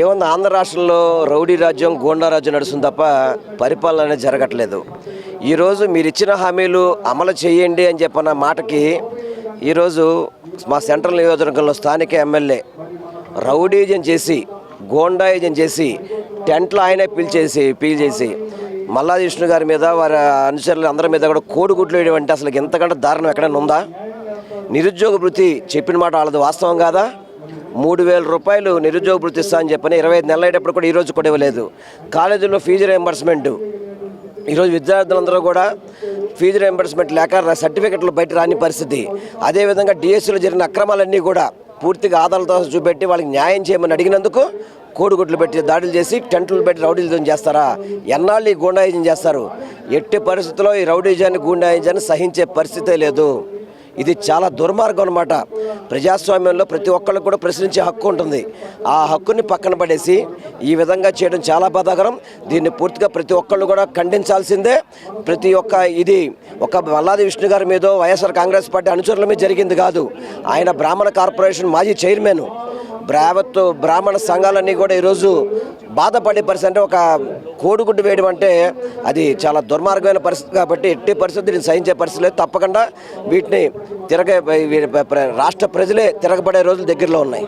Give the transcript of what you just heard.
ఏముంది, ఆంధ్ర రాష్ట్రంలో రౌడీ రాజ్యం, గూండా రాజ్యం నడుస్తుంది తప్ప పరిపాలన అనేది జరగట్లేదు. ఈరోజు మీరు ఇచ్చిన హామీలు అమలు చేయండి అని చెప్పిన మాటకి ఈరోజు మా సెంట్రల్ నియోజకవర్గంలో స్థానిక ఎమ్మెల్యే రౌడీజం చేసి, గోండాయిజం చేసి, టెంట్లు ఆయనే పీల్చేసి మల్లాది విష్ణు గారి మీద, వారి అనుచరులు అందరి మీద కూడా కోడిగుడ్లు వేయడం అంటే అసలు ఎంతకంటే దారుణం ఎక్కడైనా ఉందా? నిరుద్యోగ భృతి చెప్పిన మాట వాళ్ళది వాస్తవం కాదా? 3,000 రూపాయలు నిరుద్యోగ భృతి ఇస్తా అని చెప్పని 25 నెలలు అయ్యేటప్పుడు కూడా ఈరోజు కూడా ఇవ్వలేదు. కాలేజీలో ఫీజు రియంబర్స్మెంట్, ఈరోజు విద్యార్థులందరూ కూడా ఫీజు రియంబర్స్మెంట్ లేక సర్టిఫికెట్లు బయట రాని పరిస్థితి. అదేవిధంగా డిఎస్సీలో జరిగిన అక్రమాలన్నీ కూడా పూర్తిగా ఆధారాలతో చూపెట్టి వాళ్ళకి న్యాయం చేయమని అడిగినందుకు కోడిగుడ్లు పెట్టి దాడులు చేసి, టెంట్లు పెట్టి రౌడీజం చేస్తారా? ఎన్నాళ్ళు ఈ గూండాయిజం చేస్తారు? ఎట్టి పరిస్థితుల్లో ఈ రౌడీజాన్ని, గూండాయిజాన్ని సహించే పరిస్థితే లేదు. ఇది చాలా దుర్మార్గం అన్నమాట. ప్రజాస్వామ్యంలో ప్రతి ఒక్కళ్ళకు కూడా ప్రశ్నించే హక్కు ఉంటుంది. ఆ హక్కుని పక్కన పడేసి ఈ విధంగా చేయడం చాలా బాధాకరం. దీన్ని పూర్తిగా ప్రతి ఒక్కళ్ళు కూడా ఖండించాల్సిందే. ప్రతి ఒక్క ఇది ఒక మల్లాది విష్ణు గారి మీద, వైఎస్ఆర్ కాంగ్రెస్ పార్టీ అనుచరుల మీద జరిగింది కాదు. ఆయన బ్రాహ్మణ కార్పొరేషన్ మాజీ చైర్మన్. బ్రాహ్మణ సంఘాలన్నీ కూడా ఈరోజు బాధపడే పరిస్థితి. అంటే ఒక కోడిగుడ్డు వేయడం అంటే అది చాలా దుర్మార్గమైన పరిస్థితి. కాబట్టి ఎట్టి పరిస్థితి దీన్ని సహించే పరిస్థితి లేదు. తప్పకుండా వీటిని రాష్ట్ర ప్రజలే తిరగబడే రోజులు దగ్గరలో ఉన్నాయి.